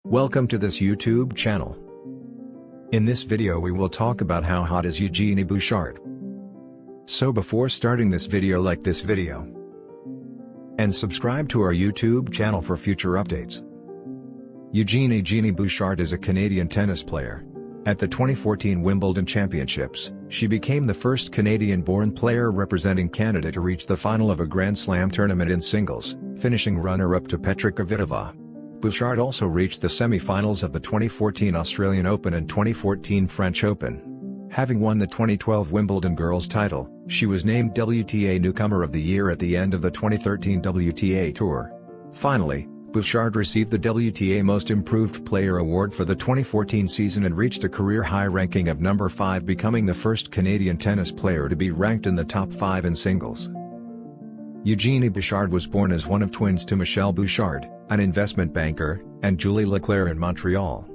Welcome to this YouTube channel. In this video we will talk about how hot is Eugenie Bouchard. So before starting this video, like this video and subscribe to our YouTube channel for future updates. Eugenie Bouchard is a Canadian tennis player. At the 2014 Wimbledon Championships, she became the first Canadian-born player representing Canada to reach the final of a Grand Slam tournament in singles, finishing runner-up to Petra Kvitova. Bouchard also reached the semi-finals of the 2014 Australian Open and 2014 French Open. Having won the 2012 Wimbledon girls title, she was named WTA Newcomer of the Year at the end of the 2013 WTA Tour. Finally, Bouchard received the WTA Most Improved Player award for the 2014 season and reached a career-high ranking of number 5, becoming the first Canadian tennis player to be ranked in the top 5 in singles. Eugenie Bouchard was born as one of twins to Michel Bouchard, an investment banker, and Julie Leclerc in Montreal.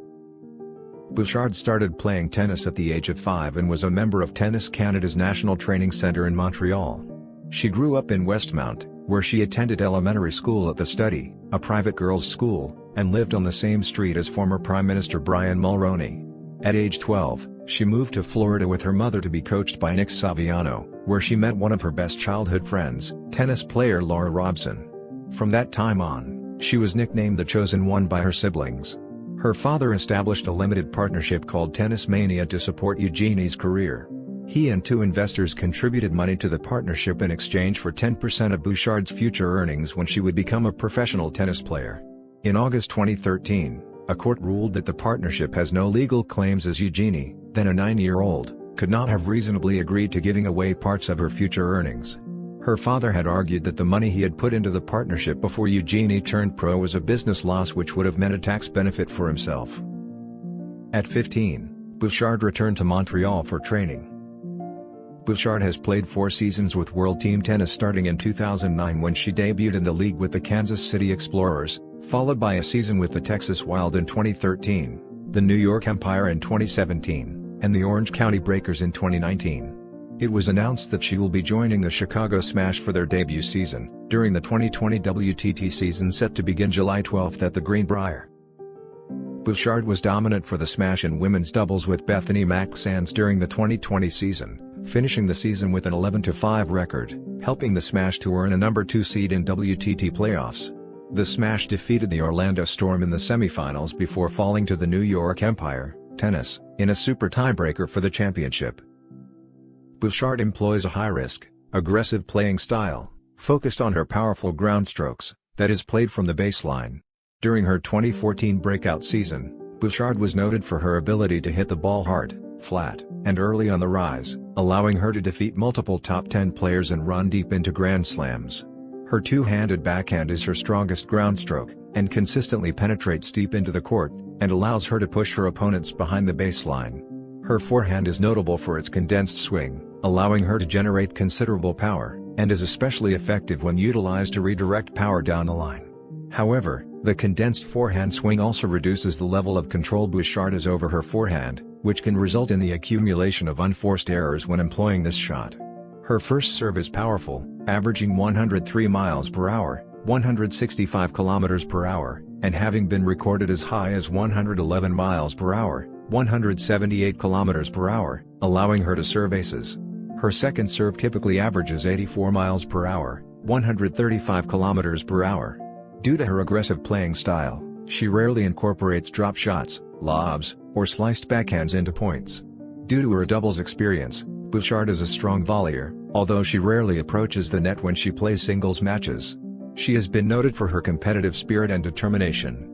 Bouchard started playing tennis at the age of 5 and was a member of Tennis Canada's National Training Centre in Montreal. She grew up in Westmount, where she attended elementary school at The Study, a private girls' school, and lived on the same street as former Prime Minister Brian Mulroney. At age 12, she moved to Florida with her mother to be coached by Nick Saviano, where she met one of her best childhood friends, tennis player Laura Robson. From that time on, she was nicknamed the Chosen One by her siblings. Her father established a limited partnership called Tennis Mania to support Eugenie's career. He and 2 investors contributed money to the partnership in exchange for 10% of Bouchard's future earnings when she would become a professional tennis player. In August 2013, a court ruled that the partnership has no legal claims as Eugenie, then a 9-year-old, could not have reasonably agreed to giving away parts of her future earnings. Her father had argued that the money he had put into the partnership before Eugenie turned pro was a business loss which would have meant a tax benefit for himself. At 15, Bouchard returned to Montreal for training. Bouchard has played 4 seasons with World Team Tennis, starting in 2009 when she debuted in the league with the Kansas City Explorers, followed by a season with the Texas Wild in 2013, the New York Empire in 2017, and the Orange County Breakers in 2019. It was announced that she will be joining the Chicago Smash for their debut season, during the 2020 WTT season set to begin July 12 at the Greenbrier. Bouchard was dominant for the Smash in women's doubles with Bethany Mack-Sands during the 2020 season, finishing the season with an 11-5 record, helping the Smash to earn a number 2 seed in WTT playoffs. The Smash defeated the Orlando Storm in the semifinals before falling to the New York Empire, tennis, in a super tiebreaker for the championship. Bouchard employs a high-risk, aggressive playing style, focused on her powerful ground strokes, that is played from the baseline. During her 2014 breakout season, Bouchard was noted for her ability to hit the ball hard, flat, and early on the rise, allowing her to defeat multiple top 10 players and run deep into Grand Slams. Her two-handed backhand is her strongest ground stroke, and consistently penetrates deep into the court, and allows her to push her opponents behind the baseline. Her forehand is notable for its condensed swing, allowing her to generate considerable power, and is especially effective when utilized to redirect power down the line. However, the condensed forehand swing also reduces the level of control Bouchard has over her forehand, which can result in the accumulation of unforced errors when employing this shot. Her first serve is powerful, averaging 103 miles per hour, 165 kilometers per hour, and having been recorded as high as 111 miles per hour, 178 kilometers per hour, allowing her to serve aces. Her second serve typically averages 84 miles per hour, 135 kilometers per hour. Due to her aggressive playing style, she rarely incorporates drop shots, lobs, or sliced backhands into points. Due to her doubles experience, Bouchard is a strong volleyer, although she rarely approaches the net when she plays singles matches. She has been noted for her competitive spirit and determination.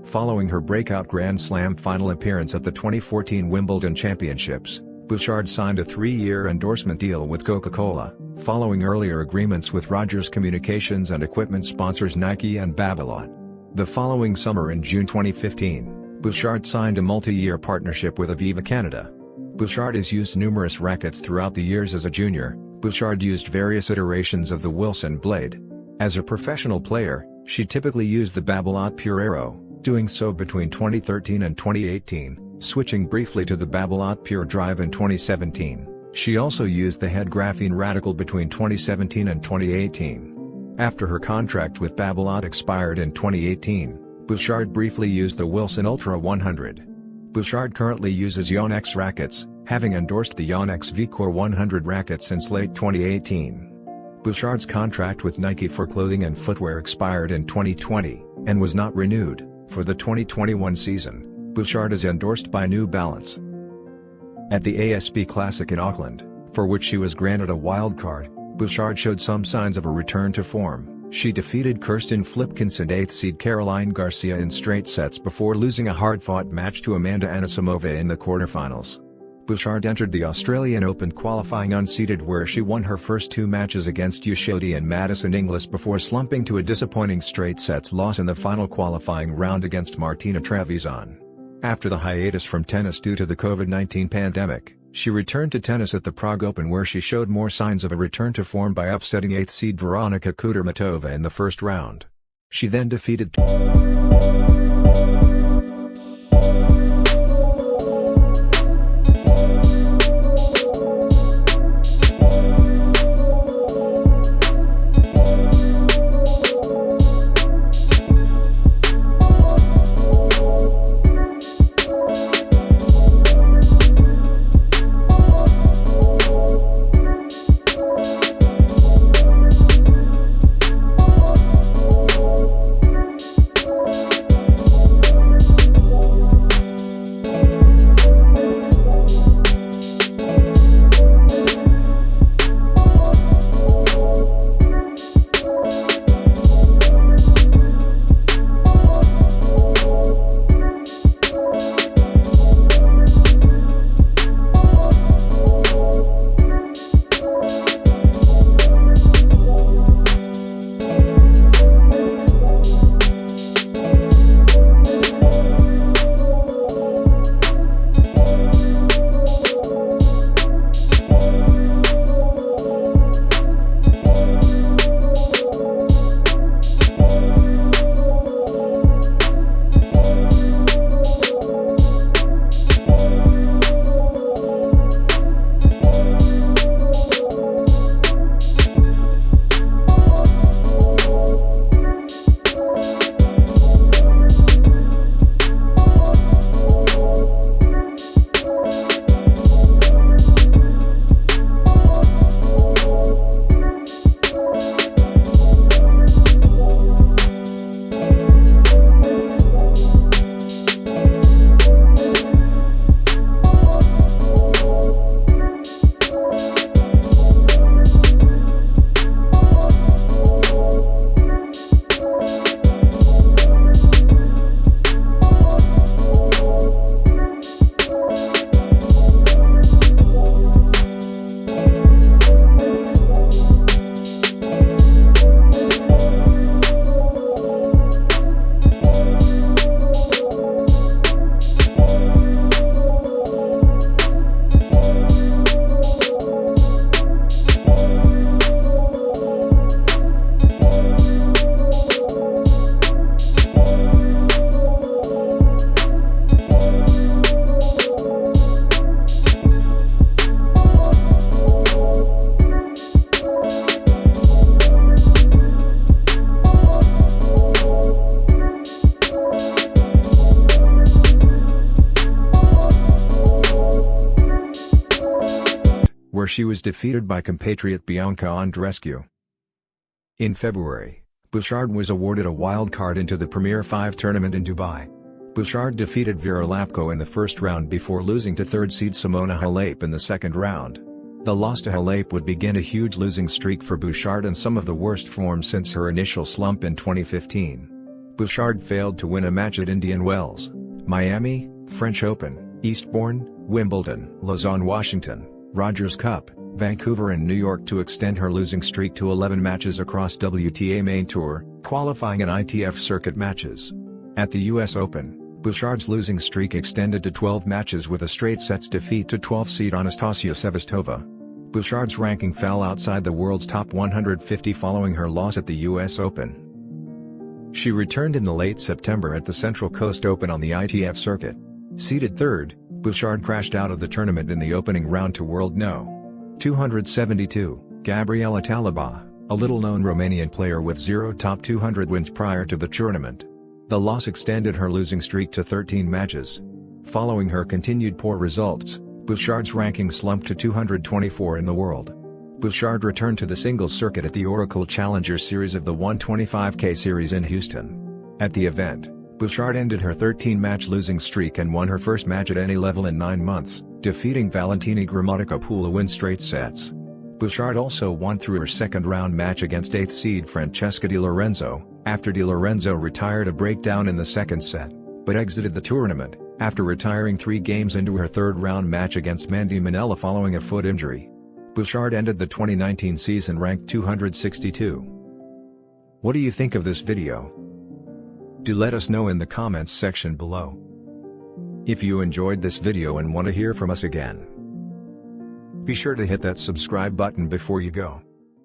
Following her breakout Grand Slam final appearance at the 2014 Wimbledon Championships, Bouchard signed a 3-year endorsement deal with Coca-Cola, following earlier agreements with Rogers Communications and equipment sponsors Nike and Babolat. The following summer, in June 2015, Bouchard signed a multi-year partnership with Aviva Canada. Bouchard has used numerous rackets throughout the years. As a junior, Bouchard used various iterations of the Wilson blade. As a professional player, she typically used the Babolat Pure Aero, doing so between 2013 and 2018, switching briefly to the Babolat Pure Drive in 2017. She also used the Head Graphene Radical between 2017 and 2018. After her contract with Babolat expired in 2018, Bouchard briefly used the Wilson Ultra 100. Bouchard currently uses Yonex rackets, having endorsed the Yonex V-Core 100 racket since late 2018. Bouchard's contract with Nike for clothing and footwear expired in 2020, and was not renewed. For the 2021 season, Bouchard is endorsed by New Balance. At the ASB Classic in Auckland, for which she was granted a wild card, Bouchard showed some signs of a return to form. She defeated Kirsten Flipkens and 8th seed Caroline Garcia in straight sets before losing a hard-fought match to Amanda Anisimova in the quarterfinals. Bouchard entered the Australian Open qualifying unseeded, where she won her first two matches against Eugenie and Madison Inglis before slumping to a disappointing straight sets loss in the final qualifying round against Martina Trevisan. After the hiatus from tennis due to the COVID-19 pandemic, she returned to tennis at the Prague Open, where she showed more signs of a return to form by upsetting 8th seed Veronika Kudermetova in the first round. She then defeated where she was defeated by compatriot Bianca Andreescu. In February, Bouchard was awarded a wild card into the Premier 5 tournament in Dubai. Bouchard defeated Vera Lapko in the first round before losing to third seed Simona Halep in the second round. The loss to Halep would begin a huge losing streak for Bouchard and some of the worst form since her initial slump in 2015. Bouchard failed to win a match at Indian Wells, Miami, French Open, Eastbourne, Wimbledon, Lausanne, Washington, Rogers Cup, Vancouver and New York to extend her losing streak to 11 matches across WTA Main Tour, qualifying and ITF circuit matches. At the US Open, Bouchard's losing streak extended to 12 matches with a straight sets defeat to 12th seed Anastasia Sevastova. Bouchard's ranking fell outside the world's top 150 following her loss at the US Open. She returned in the late September at the Central Coast Open on the ITF circuit. Seeded third, Bouchard crashed out of the tournament in the opening round to world No. 272, Gabriela Talaba, a little-known Romanian player with 0 top 200 wins prior to the tournament. The loss extended her losing streak to 13 matches. Following her continued poor results, Bouchard's ranking slumped to 224 in the world. Bouchard returned to the singles circuit at the Oracle Challenger Series of the 125K Series in Houston. At the event, Bouchard ended her 13-match losing streak and won her first match at any level in 9 months, defeating Valentina Gramatica-Poul to win straight sets. Bouchard also won through her second-round match against 8th seed Francesca Di Lorenzo, after Di Lorenzo retired a breakdown in the second set, but exited the tournament, after retiring 3 games into her third-round match against Mandy Minella following a foot injury. Bouchard ended the 2019 season ranked 262. What do you think of this video? Do let us know in the comments section below. If you enjoyed this video and want to hear from us again, be sure to hit that subscribe button before you go.